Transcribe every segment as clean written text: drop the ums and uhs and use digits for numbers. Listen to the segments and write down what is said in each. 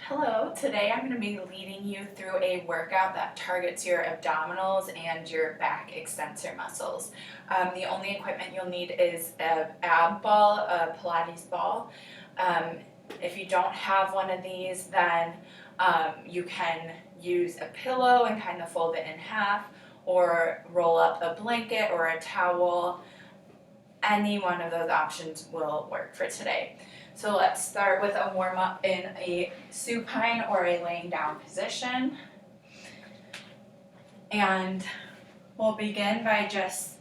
Hello, today I'm going to be leading you through a workout that targets your abdominals and your back extensor muscles. The only equipment you'll need is an ab ball, a Pilates ball. Um, if you don't have one of these, then you can use a pillow and kind of fold it in half, or roll up a blanket or a towel. Any one of those options will work for today. So let's start with a warm up in a supine or a laying down position. And we'll begin by just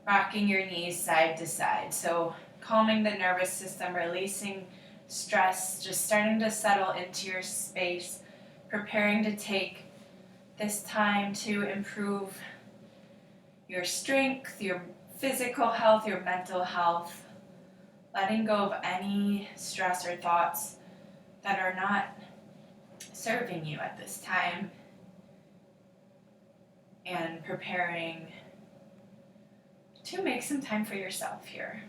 rocking your knees side to side. So calming the nervous system, releasing stress, just starting to settle into your space, preparing to take this time to improve your strength, your physical health, your mental health, letting go of any stress or thoughts that are not serving you at this time, and preparing to make some time for yourself here.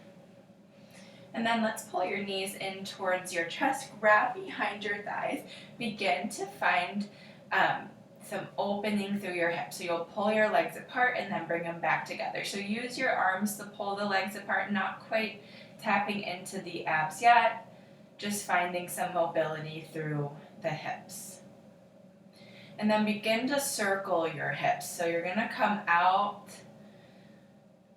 And then let's pull your knees in towards your chest, grab behind your thighs, begin to find some opening through your hips. So you'll pull your legs apart and then bring them back together. So use your arms to pull the legs apart, not quite tapping into the abs yet, just finding some mobility through the hips. And then begin to circle your hips. So you're going to come out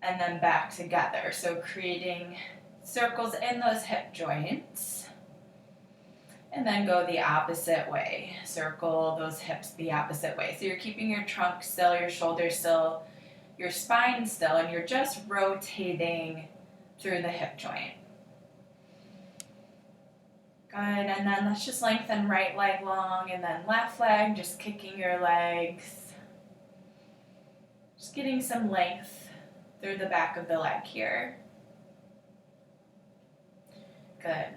and then back together. So creating circles in those hip joints. And then go the opposite way. Circle those hips the opposite way. So you're keeping your trunk still, your shoulders still, your spine still, and you're just rotating through the hip joint. Good, and then let's just lengthen right leg long and then left leg, just kicking your legs. Just getting some length through the back of the leg here. Good.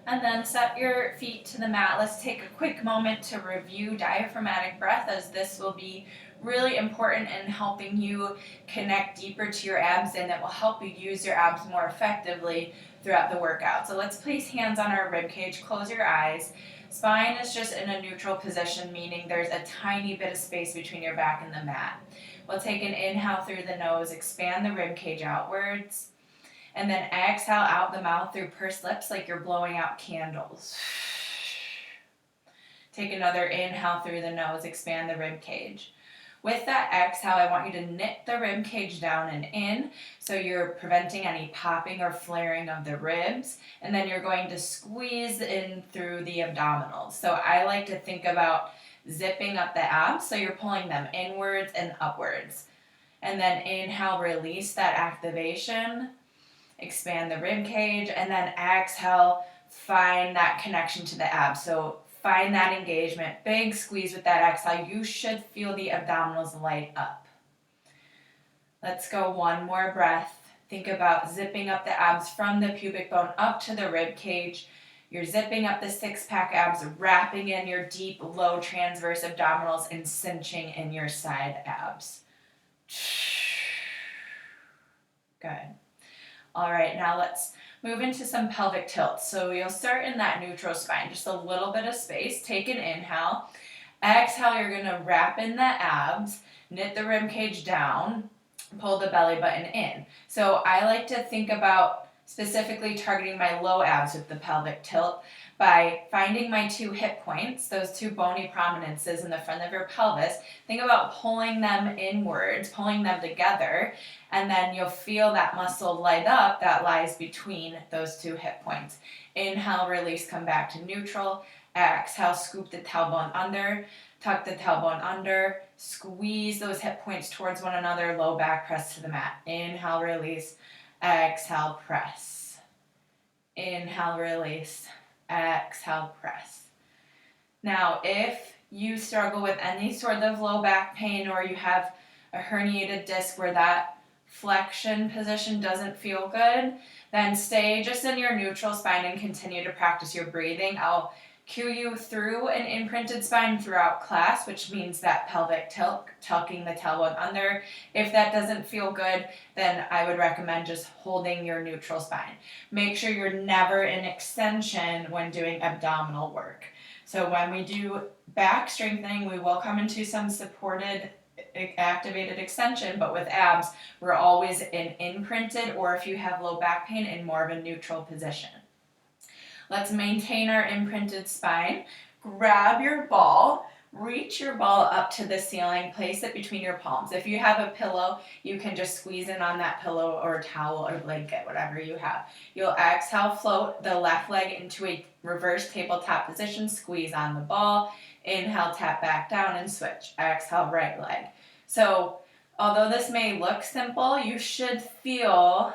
And then set your feet to the mat. Let's take a quick moment to review diaphragmatic breath, as this will be really important in helping you connect deeper to your abs, and it will help you use your abs more effectively throughout the workout. So let's place hands on our rib cage, close your eyes. Spine is just in a neutral position, meaning there's a tiny bit of space between your back and the mat. We'll take an inhale through the nose, expand the rib cage outwards. And then exhale out the mouth through pursed lips like you're blowing out candles. Take another inhale through the nose, expand the rib cage. With that exhale, I want you to knit the rib cage down and in, so you're preventing any popping or flaring of the ribs. And then you're going to squeeze in through the abdominals. So I like to think about zipping up the abs, so you're pulling them inwards and upwards. And then inhale, release that activation. Expand the rib cage, and then exhale, find that connection to the abs. So find that engagement, big squeeze with that exhale. You should feel the abdominals light up. Let's go one more breath. Think about zipping up the abs from the pubic bone up to the rib cage. You're zipping up the six-pack abs, wrapping in your deep, low transverse abdominals, and cinching in your side abs. Good. All right, now let's move into some pelvic tilts. So you'll start in that neutral spine, just a little bit of space. Take an inhale. Exhale, you're going to wrap in the abs, knit the rib cage down, pull the belly button in. So I like to think about specifically targeting my low abs with the pelvic tilt by finding my two hip points, those two bony prominences in the front of your pelvis. Think about pulling them inwards, pulling them together, and then you'll feel that muscle light up that lies between those two hip points. Inhale, release, come back to neutral. Exhale, scoop the tailbone under, tuck the tailbone under, squeeze those hip points towards one another, low back press to the mat. Inhale, release. Exhale, press. Inhale, release. Exhale, press. Now, if you struggle with any sort of low back pain, or you have a herniated disc where that flexion position doesn't feel good, then stay just in your neutral spine and continue to practice your breathing. I'll cue you through an imprinted spine throughout class, which means that pelvic tilt, tucking the tailbone under. If that doesn't feel good, then I would recommend just holding your neutral spine. Make sure you're never in extension when doing abdominal work. So when we do back strengthening, we will come into some supported activated extension, but with abs, we're always in imprinted, or if you have low back pain, in more of a neutral position. Let's maintain our imprinted spine. Grab your ball, reach your ball up to the ceiling, place it between your palms. If you have a pillow, you can just squeeze in on that pillow or towel or blanket, whatever you have. You'll exhale, float the left leg into a reverse tabletop position, squeeze on the ball, inhale, tap back down and switch. Exhale, right leg. So although this may look simple, you should feel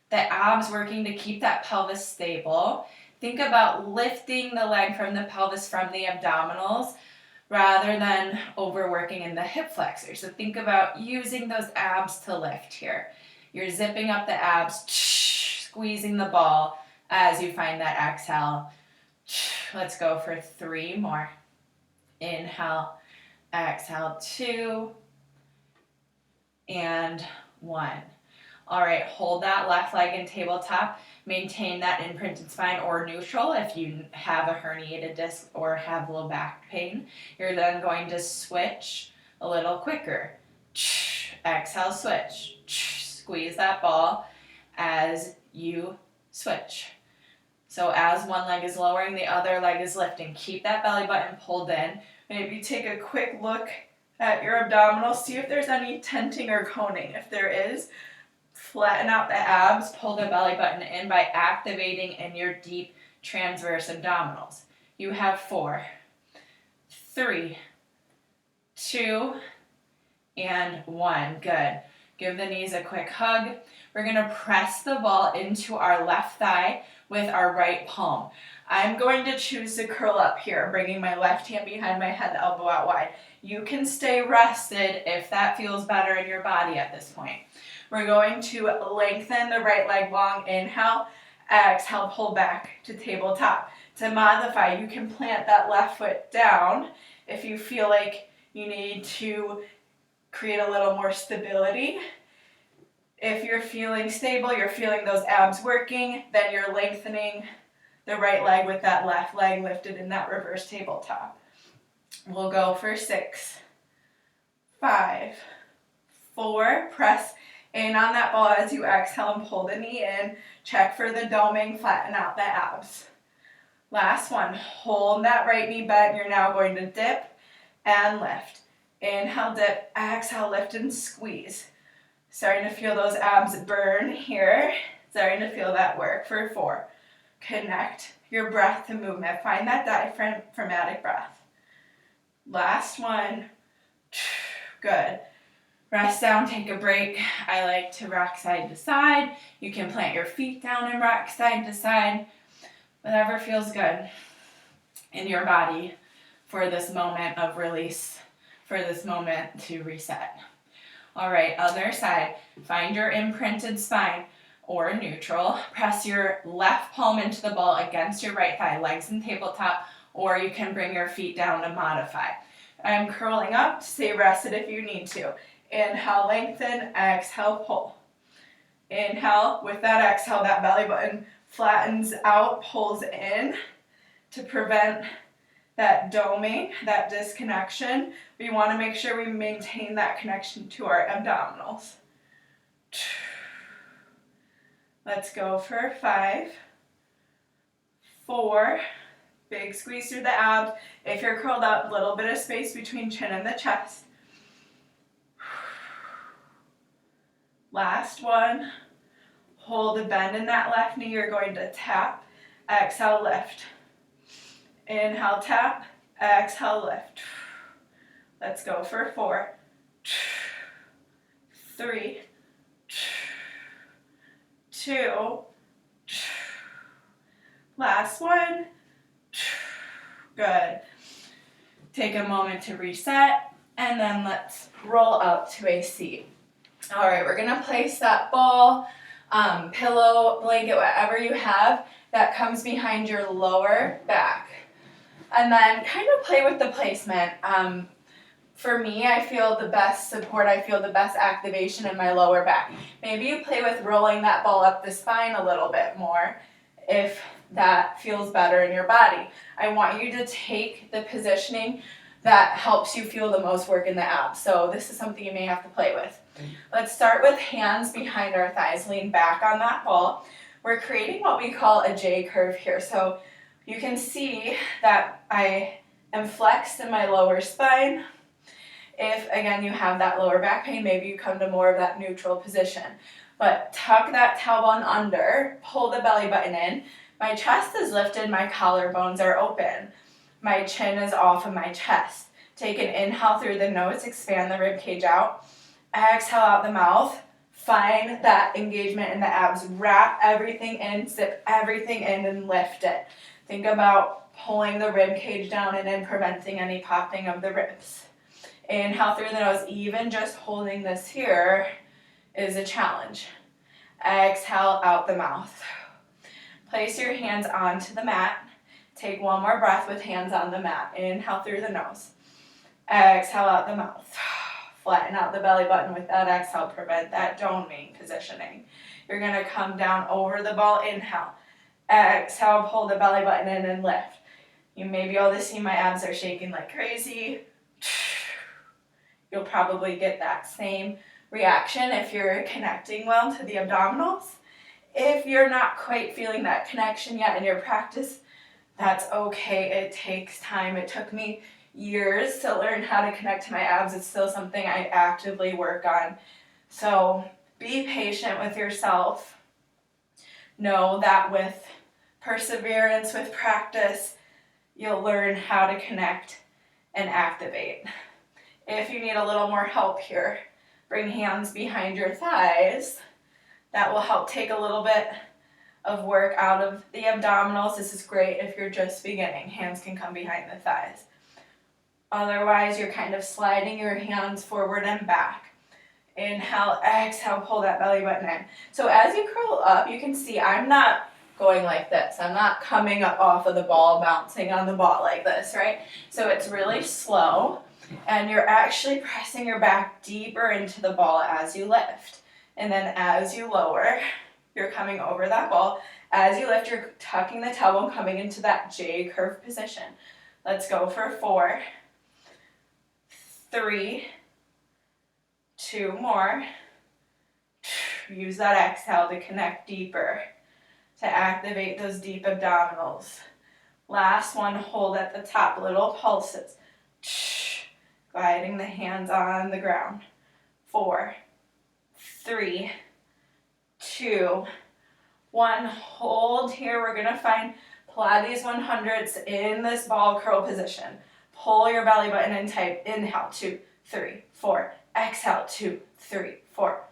the abs working to keep that pelvis stable. Think about lifting the leg from the pelvis from the abdominals rather than overworking in the hip flexors. So think about using those abs to lift here. You're zipping up the abs, squeezing the ball as you find that exhale. Let's go for 3 more. Inhale, exhale, 2, and 1. All right, hold that left leg in tabletop. Maintain that imprinted spine or neutral if you have a herniated disc or have low back pain. You're then going to switch a little quicker. Exhale, switch. Squeeze that ball as you switch. So as one leg is lowering, the other leg is lifting. Keep that belly button pulled in. Maybe take a quick look at your abdominals. See if there's any tenting or coning. If there is, flatten out the abs, pull the belly button in by activating in your deep transverse abdominals. You have 4, 3, 2, and 1. Good. Give the knees a quick hug. We're going to press the ball into our left thigh with our right palm. I'm going to choose to curl up here, bringing my left hand behind my head, the elbow out wide. You can stay rested if that feels better in your body at this point. We're going to lengthen the right leg long. Inhale, exhale, pull back to tabletop. To modify, you can plant that left foot down if you feel like you need to create a little more stability. If you're feeling stable, you're feeling those abs working, then you're lengthening the right leg with that left leg lifted in that reverse tabletop. We'll go for 6, 5, 4, press in on that ball as you exhale and pull the knee in. Check for the doming, flatten out the abs. Last one, hold that right knee bent. You're now going to dip and lift. Inhale, dip, exhale, lift and squeeze. Starting to feel those abs burn here. Starting to feel that work for 4. Connect your breath to movement. Find that diaphragmatic breath. Last one. Good. Rest down, take a break. I like to rock side to side. You can plant your feet down and rock side to side. Whatever feels good in your body for this moment of release, for this moment to reset. All right, other side. Find your imprinted spine or neutral. Press your left palm into the ball against your right thigh, legs in tabletop, or you can bring your feet down to modify. I'm curling up. Stay rested if you need to. Inhale, lengthen, exhale, pull. Inhale, with that exhale, that belly button flattens out, pulls in to prevent that doming, that disconnection. We want to make sure we maintain that connection to our abdominals. Let's go for 5, 4, big squeeze through the abs. If you're curled up, a little bit of space between chin and the chest. Last one. Hold a bend in that left knee. You're going to tap, exhale, lift. Inhale, tap, exhale, lift. Let's go for 4, 3, 2, last one. Good. Take a moment to reset, and then let's roll up to a seat. All right, we're gonna place that ball, pillow, blanket, whatever you have that comes behind your lower back. And then kind of play with the placement. For me, I feel the best support, I feel the best activation in my lower back. Maybe you play with rolling that ball up the spine a little bit more if that feels better in your body. I want you to take the positioning that helps you feel the most work in the abs. So this is something you may have to play with. Let's start with hands behind our thighs. Lean back on that ball. We're creating what we call a J curve here. So you can see that I am flexed in my lower spine. If, again, you have that lower back pain, maybe you come to more of that neutral position. But tuck that tailbone under, pull the belly button in. My chest is lifted, my collarbones are open. My chin is off of my chest. Take an inhale through the nose, expand the rib cage out. Exhale out the mouth. Find that engagement in the abs. Wrap everything in, zip everything in, and lift it. Think about pulling the rib cage down and then preventing any popping of the ribs. Inhale through the nose. Even just holding this here is a challenge. Exhale out the mouth. Place your hands onto the mat. Take one more breath with hands on the mat. Inhale through the nose. Exhale out the mouth. Flatten out the belly button with that exhale. Prevent that doming positioning. You're going to come down over the ball. Inhale. Exhale, pull the belly button in and lift. You may be able to see my abs are shaking like crazy. You'll probably get that same reaction if you're connecting well to the abdominals. If you're not quite feeling that connection yet in your practice, that's okay. It takes time. It took me years to learn how to connect to my abs. It's still something I actively work on. So be patient with yourself. Know that with perseverance, with practice, you'll learn how to connect and activate. If you need a little more help here, bring hands behind your thighs. That will help take a little bit of work out of the abdominals. This is great if you're just beginning. Hands can come behind the thighs. Otherwise, you're kind of sliding your hands forward and back. Inhale, exhale, pull that belly button in. So as you curl up, you can see I'm not going like this. I'm not coming up off of the ball, bouncing on the ball like this, right? So it's really slow, and you're actually pressing your back deeper into the ball as you lift. And then as you lower, you're coming over that ball. As you lift, you're tucking the tailbone, coming into that J curve position. Let's go for 4, 3, 2 more. Use that exhale to connect deeper, to activate those deep abdominals. Last one, hold at the top, little pulses. Gliding the hands on the ground. 4, 3, 2, 1. Hold here. We're going to find Pilates 100s in this ball curl position. Pull your belly button in tight. Inhale, 2, 3, 4. Exhale, 2, 3, 4.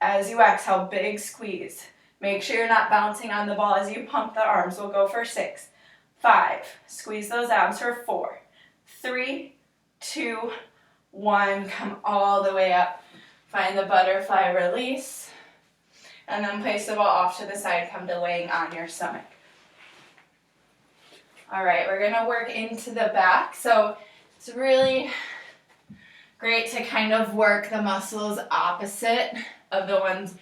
As you exhale, big squeeze. Make sure you're not bouncing on the ball as you pump the arms. We'll go for 6, 5. Squeeze those abs for 4, 3, 2, 1. Come all the way up. Find the butterfly release. And then place the ball off to the side. Come to laying on your stomach. All right, we're going to work into the back. So it's really great to kind of work the muscles opposite of the ones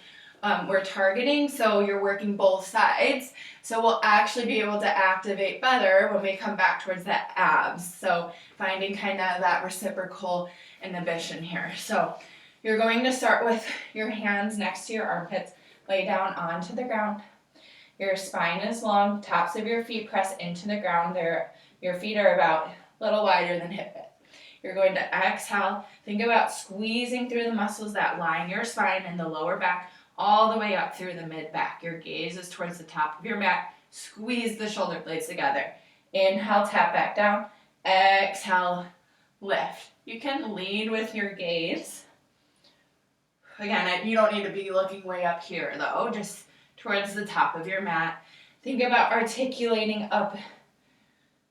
we're targeting. So you're working both sides. So we'll actually be able to activate better when we come back towards the abs. So finding kind of that reciprocal inhibition here. So you're going to start with your hands next to your armpits. Lay down onto the ground. Your spine is long. Tops of your feet press into the ground. Your feet are about a little wider than hip width. You're going to exhale. Think about squeezing through the muscles that line your spine and the lower back all the way up through the mid-back. Your gaze is towards the top of your mat. Squeeze the shoulder blades together. Inhale, tap back down. Exhale, lift. You can lead with your gaze. Again, you don't need to be looking way up here though, just towards the top of your mat. Think about articulating up.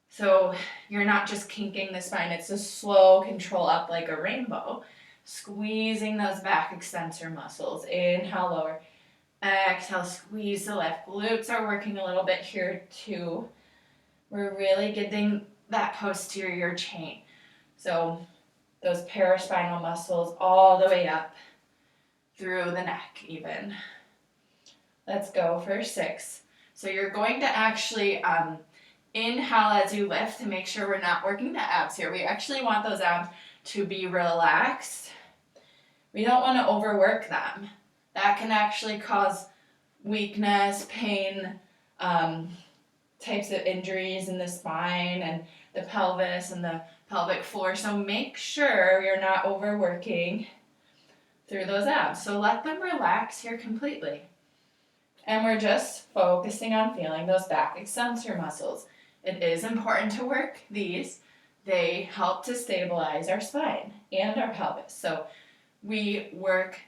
So you're not just kinking the spine, it's a slow control up like a rainbow. Squeezing those back extensor muscles. Inhale, lower. Exhale, squeeze the left glutes are working a little bit here too. We're really getting that posterior chain. So those paraspinal muscles all the way up through the neck even. Let's go for 6. So you're going to actually inhale as you lift to make sure we're not working the abs here. We actually want those abs to be relaxed. We don't want to overwork them. That can actually cause weakness, pain, types of injuries in the spine and the pelvis and the pelvic floor. So make sure you're not overworking through those abs. So let them relax here completely. And we're just focusing on feeling those back extensor muscles. It is important to work these. They help to stabilize our spine and our pelvis. So we work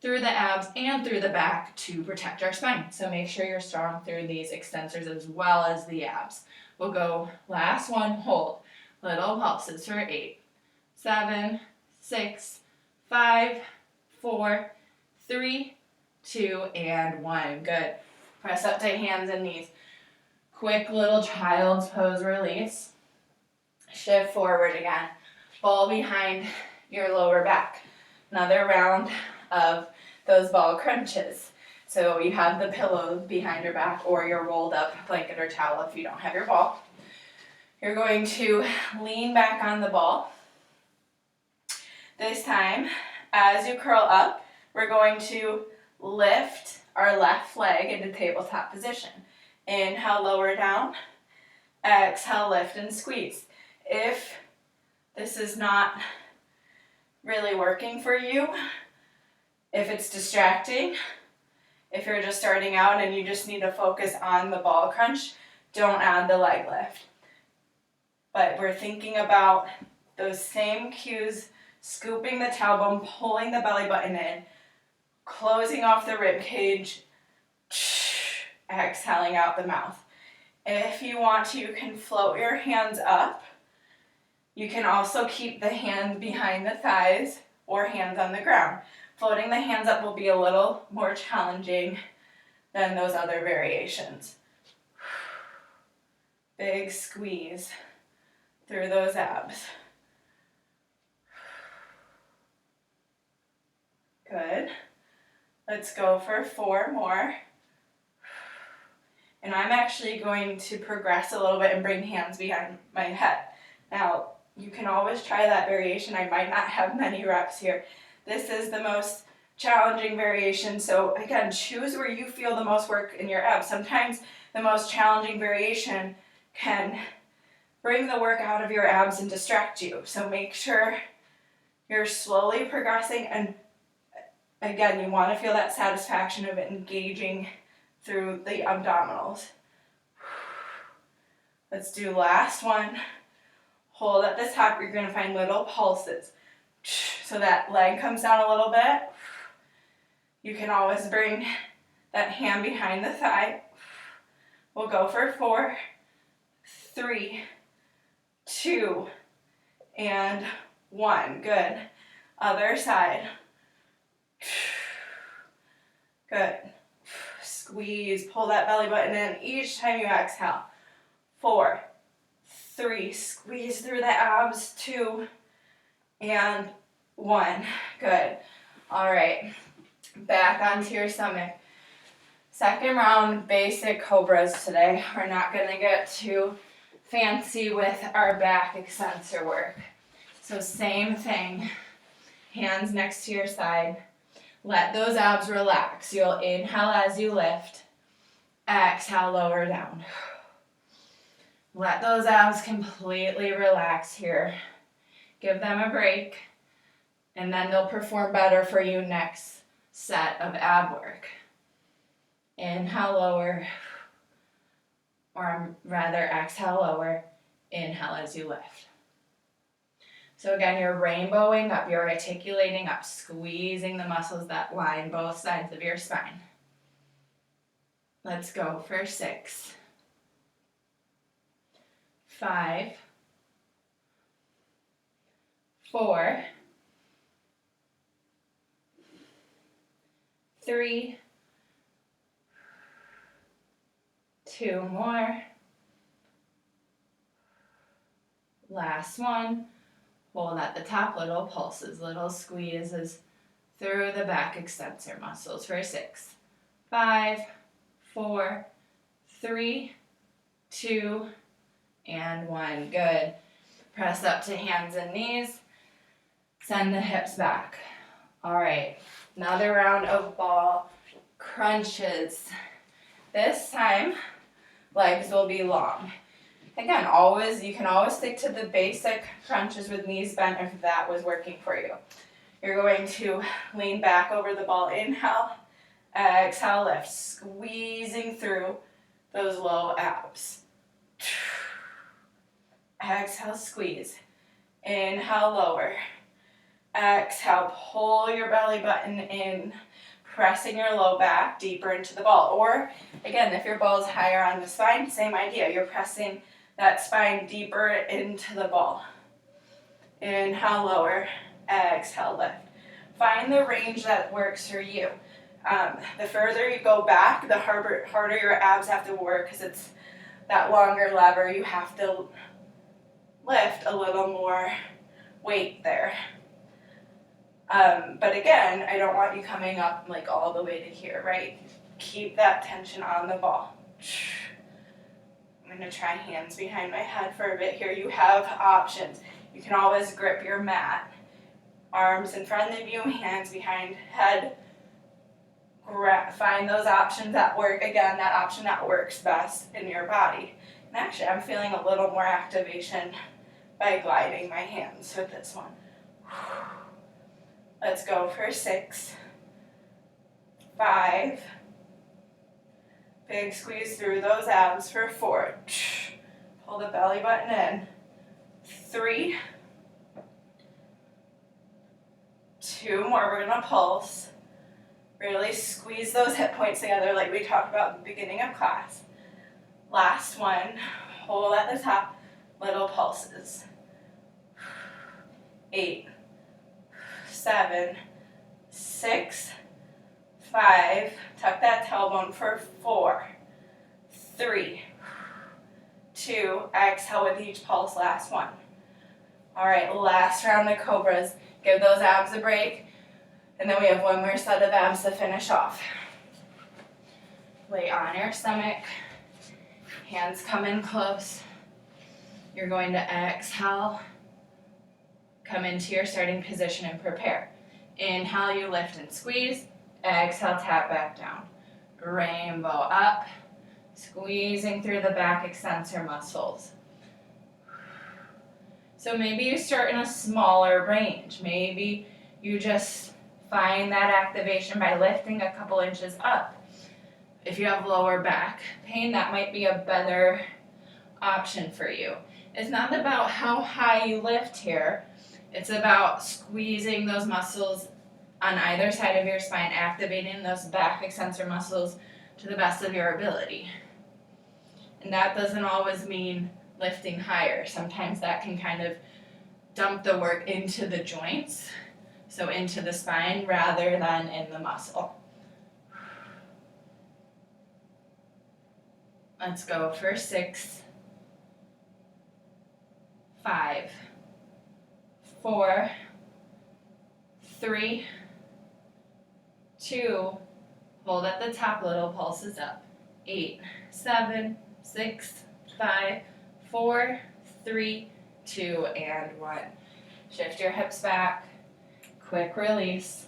through the abs and through the back to protect our spine. So make sure you're strong through these extensors as well as the abs. We'll go last one, hold. Little pulses for 8, 7, 6, 5, 4, 3, 2, and 1. Good. Press up to hands and knees. Quick little child's pose release. Shift forward again. Ball behind your lower back. Another round of those ball crunches. So you have the pillow behind your back or your rolled up blanket or towel if you don't have your ball. You're going to lean back on the ball. This time, as you curl up, we're going to lift our left leg into tabletop position. Inhale, lower down. Exhale, lift and squeeze. If this is not really working for you, if it's distracting, if you're just starting out and you just need to focus on the ball crunch, don't add the leg lift. But we're thinking about those same cues, scooping the tailbone, pulling the belly button in, closing off the rib cage, exhaling out the mouth. If you want to, you can float your hands up. You can also keep the hands behind the thighs or hands on the ground. Floating the hands up will be a little more challenging than those other variations. Big squeeze through those abs. Good. Let's go for 4 more. And I'm actually going to progress a little bit and bring hands behind my head. Now, you can always try that variation. I might not have many reps here. This is the most challenging variation. So again, choose where you feel the most work in your abs. Sometimes the most challenging variation can bring the work out of your abs and distract you. So make sure you're slowly progressing. And again, you want to feel that satisfaction of engaging through the abdominals. Let's do last one. Hold at the top. You're going to find little pulses. So that leg comes down a little bit. You can always bring that hand behind the thigh. We'll go for 4, 3, 2, and 1. Good. Other side. Good. Squeeze, pull that belly button in each time you exhale. 4, 3, squeeze through the abs. 2, and 1. Good. All right. Back onto your stomach. Second round, basic cobras today. We're not going to get too fancy with our back extensor work. So same thing. Hands next to your side. Let those abs relax. You'll inhale as you lift. Exhale, lower down. Let those abs completely relax here. Give them a break, and then they'll perform better for you next set of ab work. Inhale, lower, or rather exhale, lower. Inhale as you lift. So again, you're rainbowing up, you're articulating up, squeezing the muscles that line both sides of your spine. Let's go for 6, 5, 4, 3, 2 more. Last one. Hold at the top, little pulses, little squeezes through the back extensor muscles for 6, 5, 4, 3, 2, and 1. Good. Press up to hands and knees. Send the hips back. All right, another round of ball crunches. This time, legs will be long. Again, you can always stick to the basic crunches with knees bent if that was working for you. You're going to lean back over the ball. Inhale, exhale, lift, squeezing through those low abs. Exhale, squeeze. Inhale, lower. Exhale, pull your belly button in, pressing your low back deeper into the ball. Or, again, if your ball is higher on the spine, same idea. You're pressing that spine deeper into the ball. Inhale, lower. Exhale, lift. Find the range that works for you. The further you go back, the harder your abs have to work because it's that longer lever. You have to lift a little more weight there. But again, I don't want you coming up like all the way to here, right? Keep that tension on the ball. I'm going to try hands behind my head for a bit here. You have options. You can always grip your mat. Arms in front of you, hands behind head. Find those options that work. Again, that option that works best in your body. And actually, I'm feeling a little more activation by gliding my hands with this one. Let's go for 6, 5. Big squeeze through those abs for 4. Pull the belly button in. 3. 2 more. We're going to pulse. Really squeeze those hip points together like we talked about at the beginning of class. Last one. Hold at the top. Little pulses. 8, 7, 6, 5. Tuck that tailbone for 4, 3, 2. Exhale with each pulse. Last one. All right, last round of cobras. Give those abs a break. And then we have one more set of abs to finish off. Lay on your stomach. Hands come in close. You're going to exhale. Come into your starting position and prepare. Inhale, you lift and squeeze. Exhale, tap back down. Rainbow up. Squeezing through the back extensor muscles. So maybe you start in a smaller range. Maybe you just find that activation by lifting a couple inches up. If you have lower back pain, that might be a better option for you. It's not about how high you lift here. It's about squeezing those muscles on either side of your spine, activating those back extensor muscles to the best of your ability. And that doesn't always mean lifting higher. Sometimes that can kind of dump the work into the joints, so into the spine rather than in the muscle. Let's go for 6, 5, 4, 3, 2, hold at the top, little pulses up. 8, 7, 6, 5, 4, 3, 2, and 1. Shift your hips back. Quick release.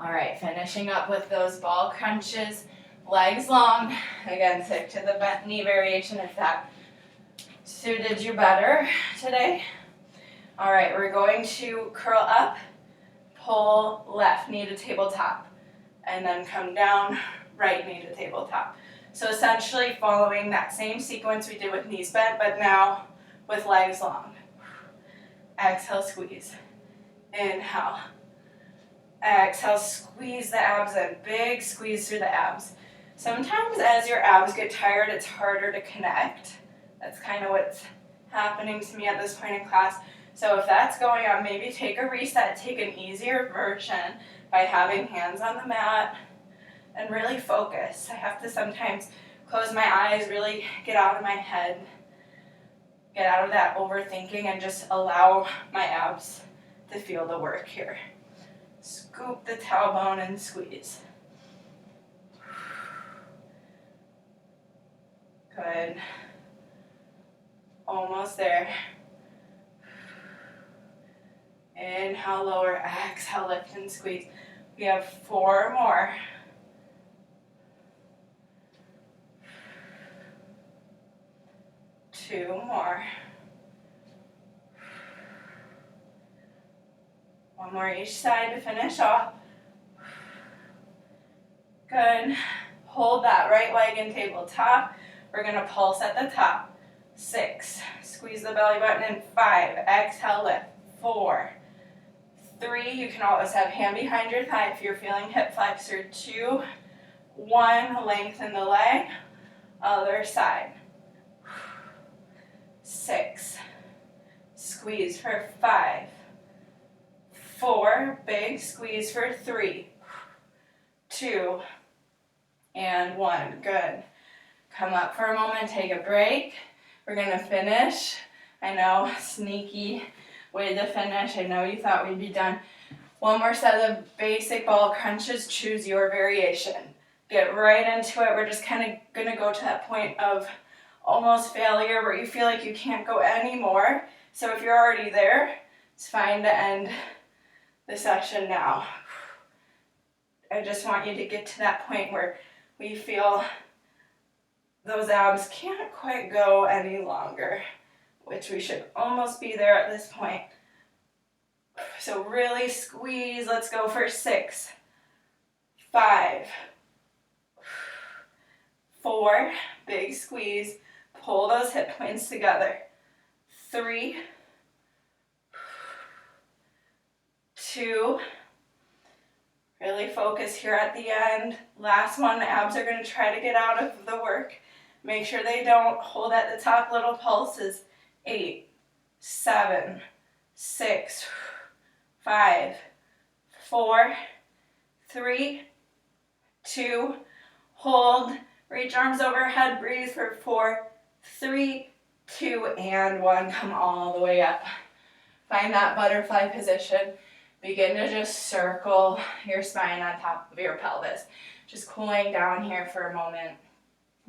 All right, finishing up with those ball crunches. Legs long. Again, stick to the bent knee variation if that suited you better today. All right, we're going to curl up, pull left knee to tabletop, and then come down, right knee to tabletop. So essentially following that same sequence we did with knees bent, but now with legs long. Exhale, squeeze. Inhale. Exhale, squeeze the abs in. Big squeeze through the abs. Sometimes as your abs get tired, it's harder to connect. That's kind of what's happening to me at this point in class. So if that's going on, maybe take a reset, take an easier version by having hands on the mat and really focus. I have to sometimes close my eyes, really get out of my head, get out of that overthinking, and just allow my abs to feel the work here. Scoop the tailbone and squeeze. Good. Almost there. Inhale, lower, exhale, lift and squeeze. We have 4 more. Two more. One more each side to finish off. Good. Hold that right leg in tabletop. We're gonna pulse at the top. 6. Squeeze the belly button in. 5. Exhale, lift. 4. 3. You can always have hand behind your thigh if you're feeling hip flexor. 2. 1. Lengthen the leg. Other side. 6. Squeeze for 5. 4. Big squeeze for 3. 2. And 1. Good. Come up for a moment, take a break. We're gonna finish. I know, sneaky way to finish. I know you thought we'd be done. One more set of basic ball crunches. Choose your variation. Get right into it. We're just kind of gonna go to that point of almost failure where you feel like you can't go anymore. So if you're already there, it's fine to end the session now. I just want you to get to that point where we feel those abs can't quite go any longer, which we should almost be there at this point. So really squeeze. Let's go for 6, 5, 4, big squeeze. Pull those hip points together. 3, 2, really focus here at the end. Last one, abs are going to try to get out of the work. Make sure they don't. Hold at the top, little pulses. 8, 7, 6, 5, 4, 3, 2, hold. Reach arms overhead, breathe for 4, 3, 2, and 1. Come all the way up. Find that butterfly position. Begin to just circle your spine on top of your pelvis. Just cooling down here for a moment.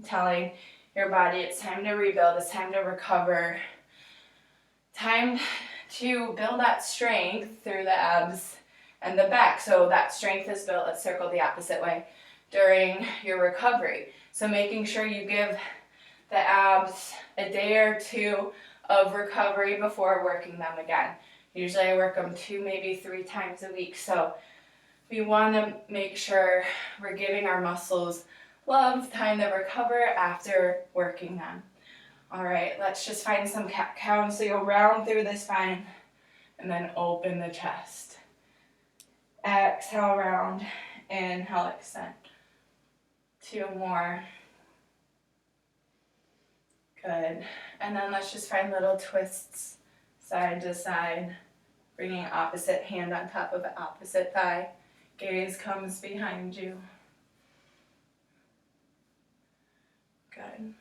Telling your body it's time to rebuild, it's time to recover. Time to build that strength through the abs and the back. So that strength is built, let's circle the opposite way, during your recovery. So making sure you give the abs a day or 2 of recovery before working them again. Usually I work them 2, maybe 3 times a week. So we want to make sure we're giving our muscles love, time to recover after working them. All right, let's just find some cat cows. So you'll round through the spine and then open the chest. Exhale, round. Inhale, extend. 2 more. Good. And then let's just find little twists side to side. Bringing opposite hand on top of opposite thigh. Gaze comes behind you. Good.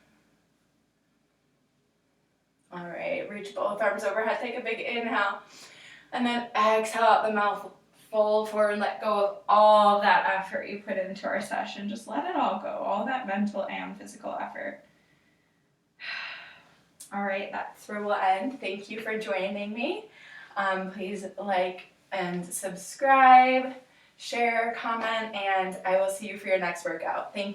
All right, reach both arms overhead. Take a big inhale. And then exhale out the mouth. Fold forward and let go of all that effort you put into our session. Just let it all go. All that mental and physical effort. All right, that's where we'll end. Thank you for joining me. Please like and subscribe, share, comment, and I will see you for your next workout. Thank you.